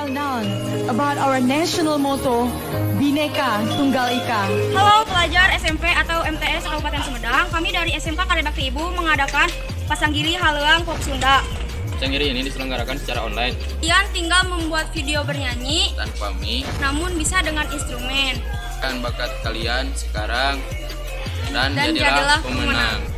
well known about our national motto, Bhinneka Tunggal Ika. Halo pelajar SMP atau MTS Kabupaten Sumedang, kami dari SMK Karebakti Ibu mengadakan Pasanggiri Haleuang Folk Sunda. Pasanggiri ini diselenggarakan secara online Kalian tinggal membuat video bernyanyi, tanpa mic, namun bisa dengan instrumen. kan bakat kalian sekarang dan Dan jadilah jadilah pemenang.